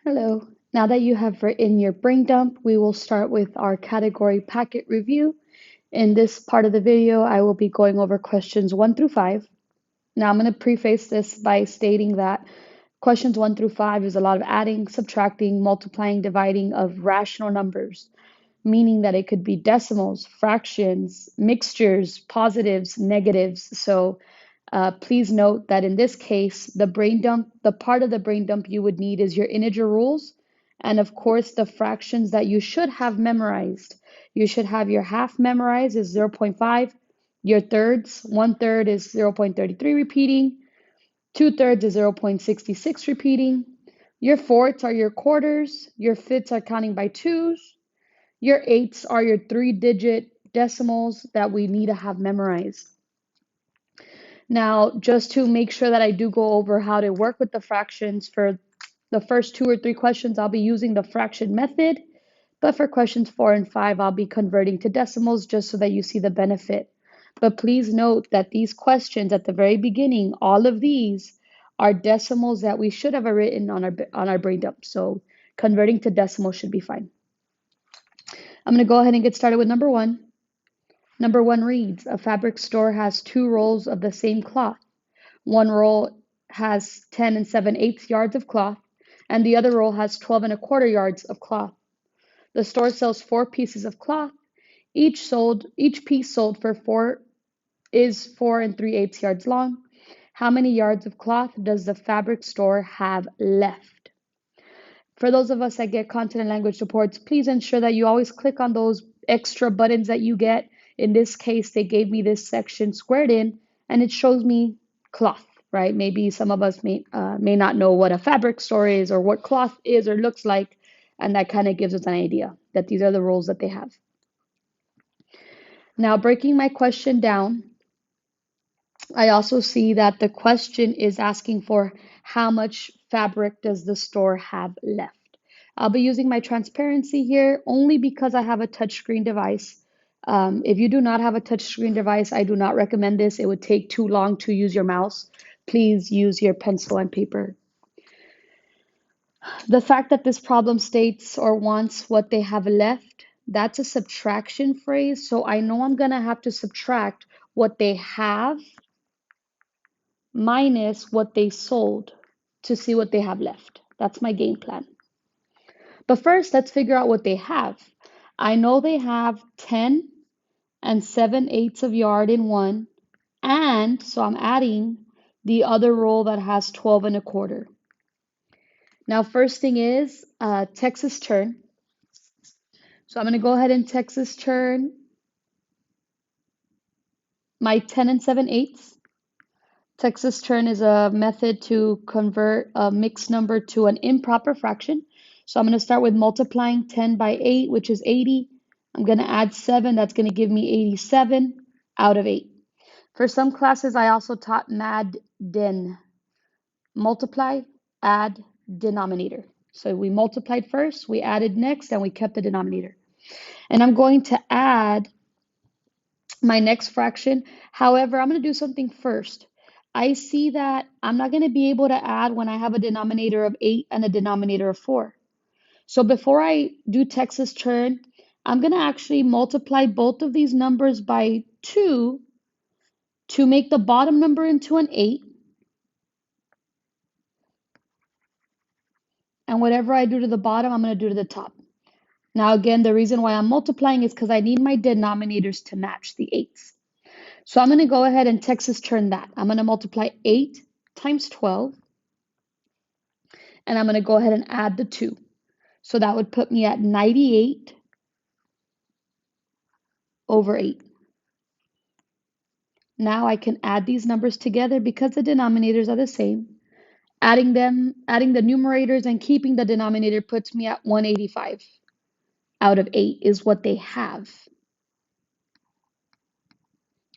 Hello. Now that you have written your brain dump, we will start with our category packet review. In this part of the video, I will be going over questions 1 through 5. Now, I'm going to preface this by stating that questions 1 through 5 is a lot of adding, subtracting, multiplying, dividing of rational numbers, meaning that it could be decimals, fractions, mixtures, positives, negatives. So please note that in this case, the brain dump, the part of the brain dump you would need is your integer rules, and of course, the fractions that you should have memorized. You should have your half memorized is 0.5, your thirds, 1/3 is 0.33 repeating, 2/3 is 0.66 repeating, your fourths are your quarters, your fifths are counting by twos, your eighths are your 3-digit decimals that we need to have memorized. Now, just to make sure that I do go over how to work with the fractions for the first 2 or 3 questions, I'll be using the fraction method. But for questions 4 and 5, I'll be converting to decimals just so that you see the benefit. But please note that these questions at the very beginning, all of these are decimals that we should have written on our brain dump. So converting to decimals should be fine. I'm going to go ahead and get started with number 1. Number 1 reads, a fabric store has 2 rolls of the same cloth. One roll has 10 and 7/8 yards of cloth, and the other roll has 12 and a quarter yards of cloth. The store sells 4 pieces of cloth. Each piece sold for 4 and 3/8 yards long. How many yards of cloth does the fabric store have left? For those of us that get content and language reports, please ensure that you always click on those extra buttons that you get. In this case, they gave me this section squared in, and it shows me cloth, right? Maybe some of us may not know what a fabric store is or what cloth is or looks like, and that kind of gives us an idea that these are the roles that they have. Now, breaking my question down, I also see that the question is asking for how much fabric does the store have left. I'll be using my transparency here only because I have a touchscreen device. If you do not have a touchscreen device, I do not recommend this. It would take too long to use your mouse. Please use your pencil and paper. The fact that this problem states or wants what they have left, that's a subtraction phrase. So I know I'm going to have to subtract what they have minus what they sold to see what they have left. That's my game plan. But first, let's figure out what they have. I know they have 10 and 7/8 of yard in one, and so I'm adding the other roll that has 12 and a quarter. Now, first thing is Texas turn. So I'm going to go ahead and Texas turn my 10 and 7/8. Texas turn is a method to convert a mixed number to an improper fraction. So I'm going to start with multiplying 10 by 8, which is 80. I'm going to add 7. That's going to give me 87 out of 8. For some classes, I also taught MAD-DEN. Multiply, add, denominator. So we multiplied first, we added next, and we kept the denominator. And I'm going to add my next fraction. However, I'm going to do something first. I see that I'm not going to be able to add when I have a denominator of 8 and a denominator of 4. So before I do Texas turn, I'm going to actually multiply both of these numbers by 2 to make the bottom number into an 8. And whatever I do to the bottom, I'm going to do to the top. Now, again, the reason why I'm multiplying is because I need my denominators to match the 8s. So I'm going to go ahead and Texas turn that. I'm going to multiply 8 times 12, and I'm going to go ahead and add the 2. So that would put me at 98 over 8. Now I can add these numbers together because the denominators are the same. Adding the numerators and keeping the denominator puts me at 185 out of 8 is what they have.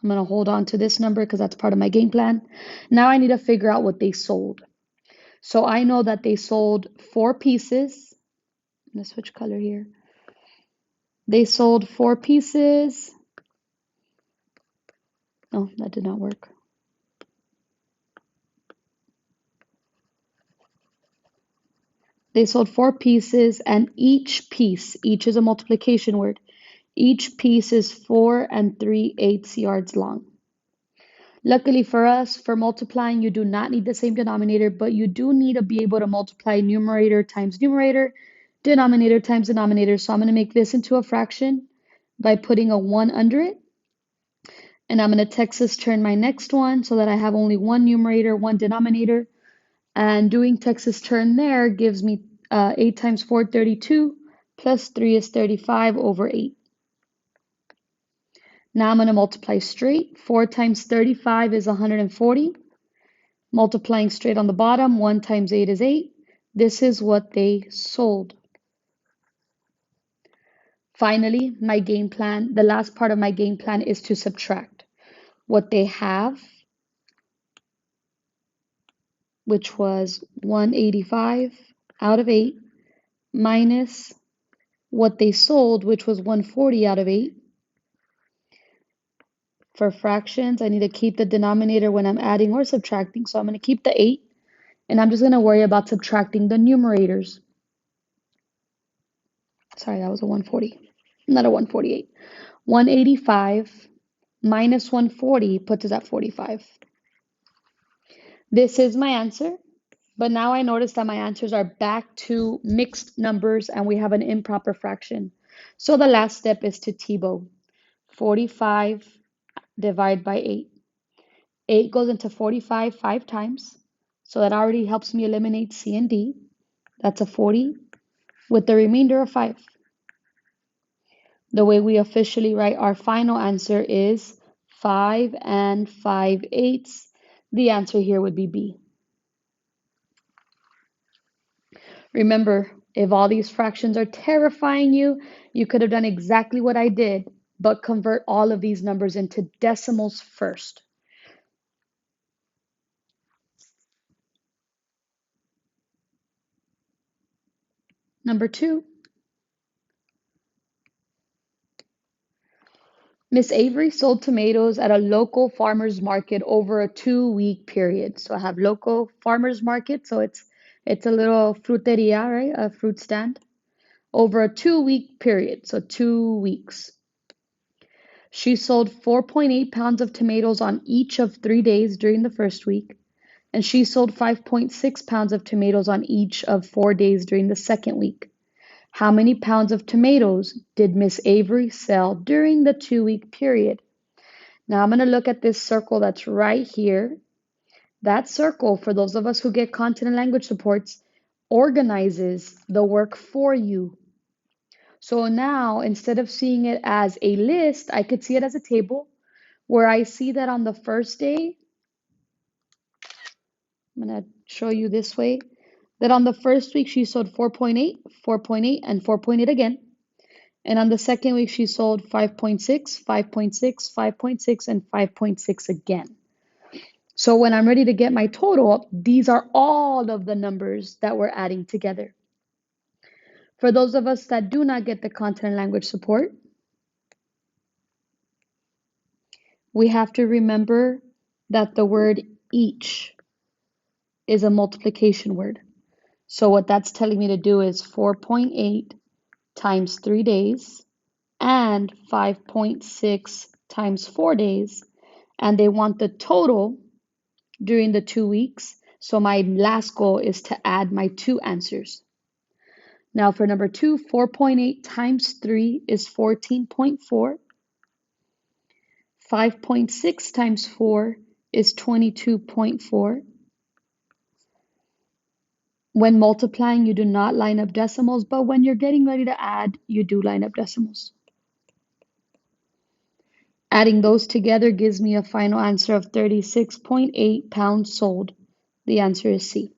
I'm going to hold on to this number because that's part of my game plan. Now I need to figure out what they sold. So I know that they sold 4 pieces. I'm going to switch color here. They sold 4 pieces. Oh, that did not work. They sold 4 pieces, and each piece, each is a multiplication word, each piece is 4 3/8 yards long. Luckily for us, for multiplying, you do not need the same denominator, but you do need to be able to multiply numerator times numerator, denominator times denominator. So I'm going to make this into a fraction by putting a 1 under it. And I'm going to Texas turn my next one so that I have only one numerator, one denominator. And doing Texas turn there gives me 8 times 4, 32, plus 3 is 35 over 8. Now I'm going to multiply straight. 4 times 35 is 140. Multiplying straight on the bottom, 1 times 8 is 8. This is what they sold. Finally, my game plan, the last part of my game plan is to subtract what they have, which was 185 out of 8, minus what they sold, which was 140 out of 8. For fractions, I need to keep the denominator when I'm adding or subtracting, so I'm going to keep the 8, and I'm just going to worry about subtracting the numerators. Sorry, that was a 140, not a 148. 185 minus 140 puts us at 45. This is my answer, but now I notice that my answers are back to mixed numbers and we have an improper fraction. So the last step is to TIBO. 45 divided by 8. 8 goes into 45 5 times, so that already helps me eliminate C and D. That's a 40 with the remainder of 5. The way we officially write our final answer is 5 5/8. The answer here would be B. Remember, if all these fractions are terrifying you, you could have done exactly what I did, but convert all of these numbers into decimals first. Number 2, Miss Avery sold tomatoes at a local farmer's market over a 2-week period. So I have local farmer's market, so it's a little fruteria, right? A fruit stand. Over a 2-week period, so 2 weeks. She sold 4.8 pounds of tomatoes on each of 3 days during the first week, and she sold 5.6 pounds of tomatoes on each of 4 days during the second week. How many pounds of tomatoes did Miss Avery sell during the 2-week period? Now I'm going to look at this circle that's right here. That circle, for those of us who get content and language supports, organizes the work for you. So now, instead of seeing it as a list, I could see it as a table where I see that on the first day, I'm going to show you this way, that on the first week she sold 4.8, 4.8, and 4.8 again. And on the second week she sold 5.6, 5.6, 5.6, and 5.6 again. So when I'm ready to get my total up, these are all of the numbers that we're adding together. For those of us that do not get the content and language support, we have to remember that the word each is a multiplication word. So what that's telling me to do is 4.8 times 3 days and 5.6 times 4 days. And they want the total during the 2 weeks. So my last goal is to add my 2 answers. Now for number 2, 4.8 times 3 is 14.4. 5.6 times 4 is 22.4. When multiplying, you do not line up decimals, but when you're getting ready to add, you do line up decimals. Adding those together gives me a final answer of 36.8 pounds sold. The answer is C.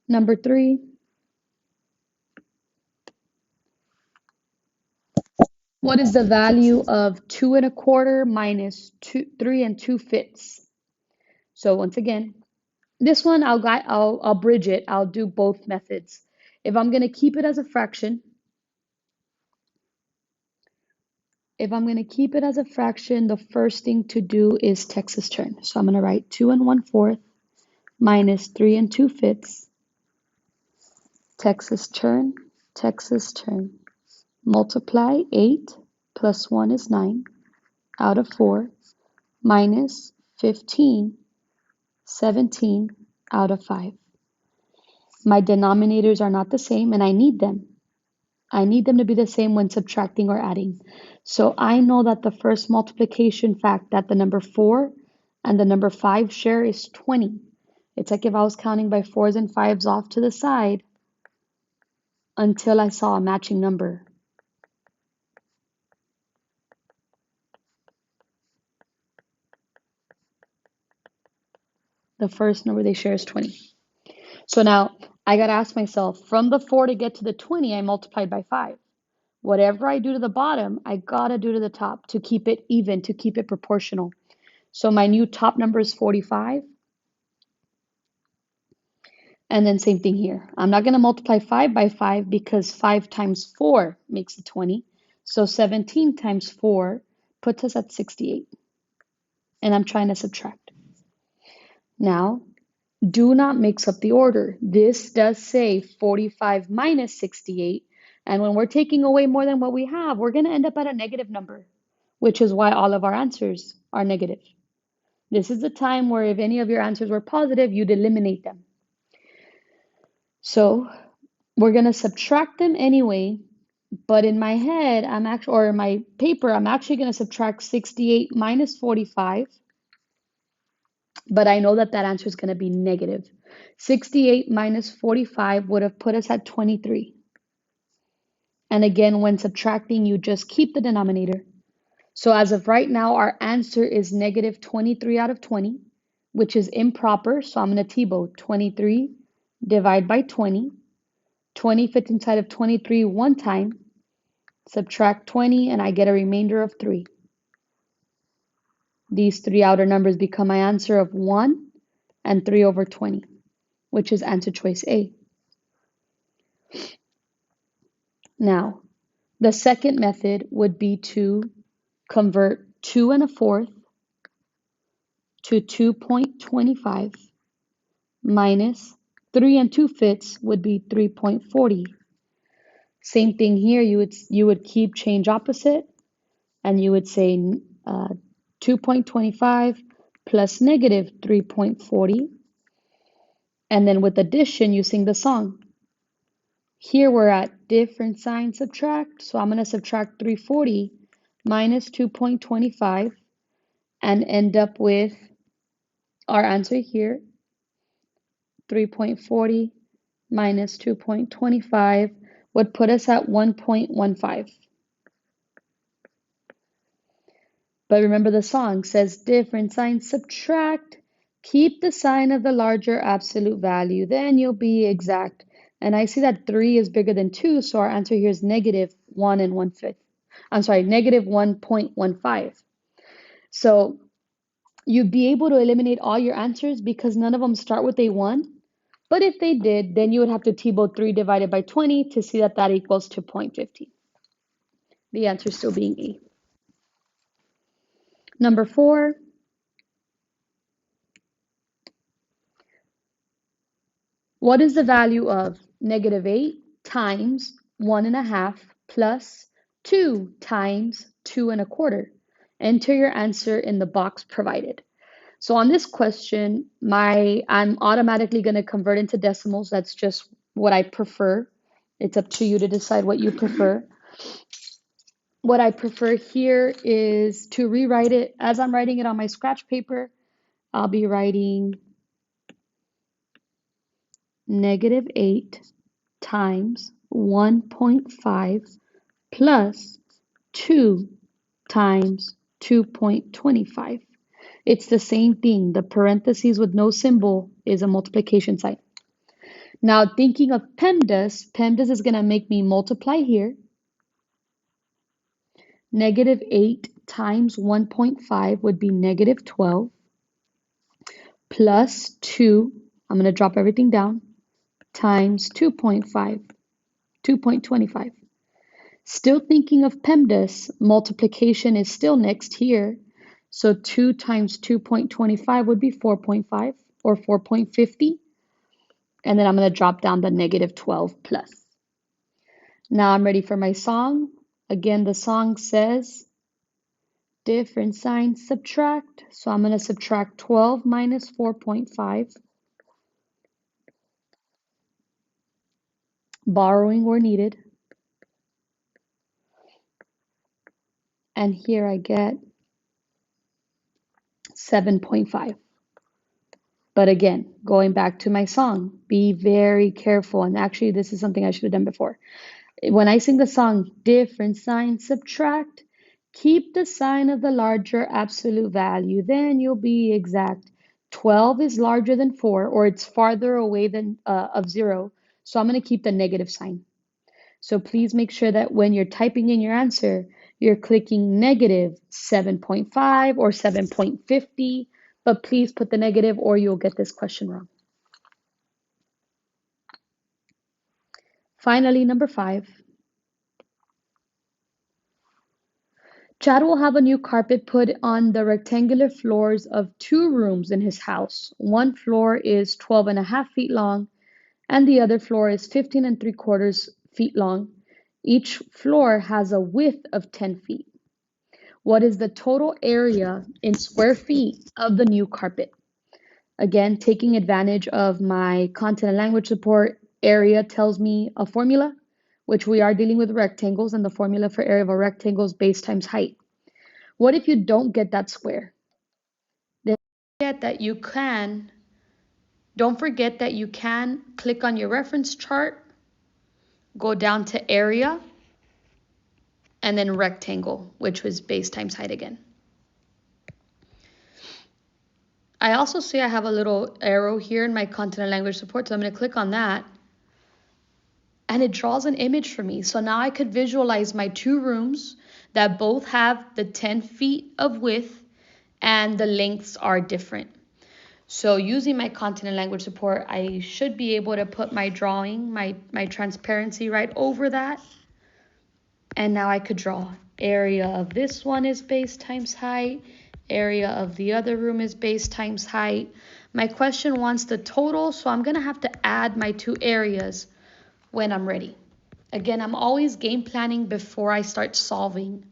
Number 3, what is the value of 2 1/4 minus 3 2/5? So once again, this one I'll bridge it. I'll do both methods. If I'm going to keep it as a fraction, if I'm going to keep it as a fraction, the first thing to do is Texas turn. So I'm going to write 2 1/4 minus 3 2/5. Texas turn, Texas turn. Multiply 8 plus 1 is 9 out of 4 minus 15, 17 out of 5. My denominators are not the same and I need them. I need them to be the same when subtracting or adding. So I know that the first multiplication fact that the number 4 and the number 5 share is 20. It's like if I was counting by 4s and 5s off to the side until I saw a matching number. The first number they share is 20. So now I got to ask myself, from the 4 to get to the 20, I multiplied by 5. Whatever I do to the bottom, I got to do to the top to keep it even, to keep it proportional. So my new top number is 45. And then same thing here. I'm not going to multiply 5 by 5 because 5 times 4 makes it 20. So 17 times 4 puts us at 68. And I'm trying to subtract. Now, do not mix up the order. This does say 45 minus 68. And when we're taking away more than what we have, we're going to end up at a negative number, which is why all of our answers are negative. This is the time where if any of your answers were positive, you'd eliminate them. So we're going to subtract them anyway, but in my head, or in my paper, I'm actually going to subtract 68 minus 45, but I know that that answer is going to be negative. 68 minus 45 would have put us at 23. And again, when subtracting, you just keep the denominator. So as of right now, our answer is negative 23 out of 20, which is improper. So I'm going to T-bow 23 divide by 20. 20 fits inside of 23 one time. Subtract 20 and I get a remainder of 3. These three outer numbers become my answer of 1 and 3 over 20, which is answer choice A. Now, the second method would be to convert 2 1/4 to 2.25 minus 3 2/5 would be 3.40. Same thing here, you would keep change opposite and you would say 2.25 plus negative 3.40. And then with addition, you sing the song. Here we're at different sign subtract. So I'm going to subtract 340 minus 2.25 and end up with our answer here. 3.40 minus 2.25 would put us at 1.15. But remember the song says different signs subtract. Keep the sign of the larger absolute value, then you'll be exact. And I see that 3 is bigger than 2, so our answer here is negative 1 1/5. I'm sorry, negative 1.15. So you'd be able to eliminate all your answers because none of them start with a 1. But if they did, then you would have to T-bow 3 divided by 20 to see that that equals to 0.15. The answer still being A. Number 4. What is the value of negative 8 times 1 1/2 plus 2 times 2 1/4? Enter your answer in the box provided. So on this question, I'm automatically going to convert into decimals. That's just what I prefer. It's up to you to decide what you prefer. What I prefer here is to rewrite it as I'm writing it on my scratch paper. I'll be writing negative 8 times 1.5 plus 2 times 2.25. It's the same thing. The parentheses with no symbol is a multiplication sign. Now thinking of PEMDAS is going to make me multiply here. Negative 8 times 1.5 would be negative 12 plus 2, I'm going to drop everything down, times 2.5, 2.25. Still thinking of PEMDAS, multiplication is still next here. So 2 times 2.25 would be 4.5 or 4.50. And then I'm going to drop down the negative 12 plus. Now I'm ready for my song. Again, the song says different sign, subtract. So I'm going to subtract 12 minus 4.5. Borrowing where needed. And here I get 7.5. But again, going back to my song, be very careful. And actually, this is something I should have done before. When I sing the song, different sign, subtract, keep the sign of the larger absolute value, then you'll be exact. 12 is larger than 4, or it's farther away than of 0. So I'm going to keep the negative sign. So please make sure that when you're typing in your answer, you're clicking negative 7.5 or 7.50, but please put the negative or you'll get this question wrong. Finally, number 5. Chad will have a new carpet put on the rectangular floors of 2 rooms in his house. One floor is 12.5 feet long and the other floor is 15.75 feet long. Each floor has a width of 10 feet. What is the total area in square feet of the new carpet? Again, taking advantage of my content and language support, area tells me a formula, which we are dealing with rectangles, and the formula for area of a rectangle is base times height. What if you don't get that square? Then don't forget that you can click on your reference chart, go down to area, and then rectangle, which was base times height again. I also see I have a little arrow here in my content and language support, so I'm going to click on that. And it draws an image for me. So now I could visualize my 2 rooms that both have the 10 feet of width and the lengths are different. So using my content and language support, I should be able to put my drawing, my transparency right over that. And now I could draw. Area of this one is base times height. Area of the other room is base times height. My question wants the total, so I'm going to have to add my 2 areas when I'm ready. Again, I'm always game planning before I start solving.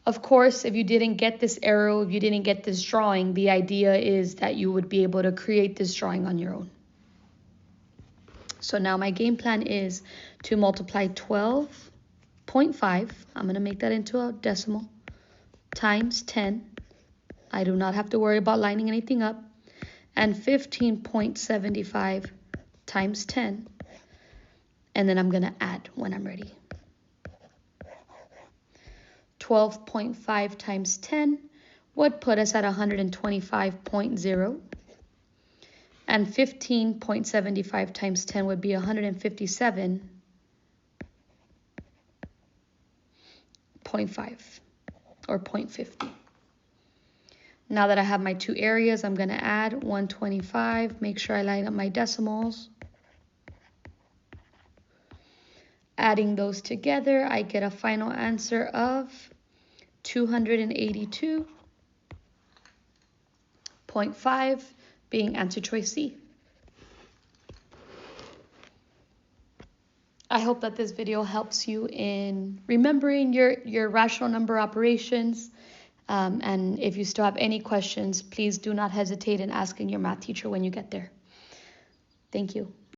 Of course, if you didn't get this arrow, if you didn't get this drawing, the idea is that you would be able to create this drawing on your own. So now my game plan is to multiply 12.5, I'm going to make that into a decimal, times 10. I do not have to worry about lining anything up. And 15.75 times 10. And then I'm going to add when I'm ready. 12.5 times 10 would put us at 125.0. And 15.75 times 10 would be 157.5 or 0.50. Now that I have my 2 areas, I'm going to add 125. Make sure I line up my decimals. Adding those together, I get a final answer of 282.5, being answer choice C. I hope that this video helps you in remembering your rational number operations. And if you still have any questions, please do not hesitate in asking your math teacher when you get there. Thank you.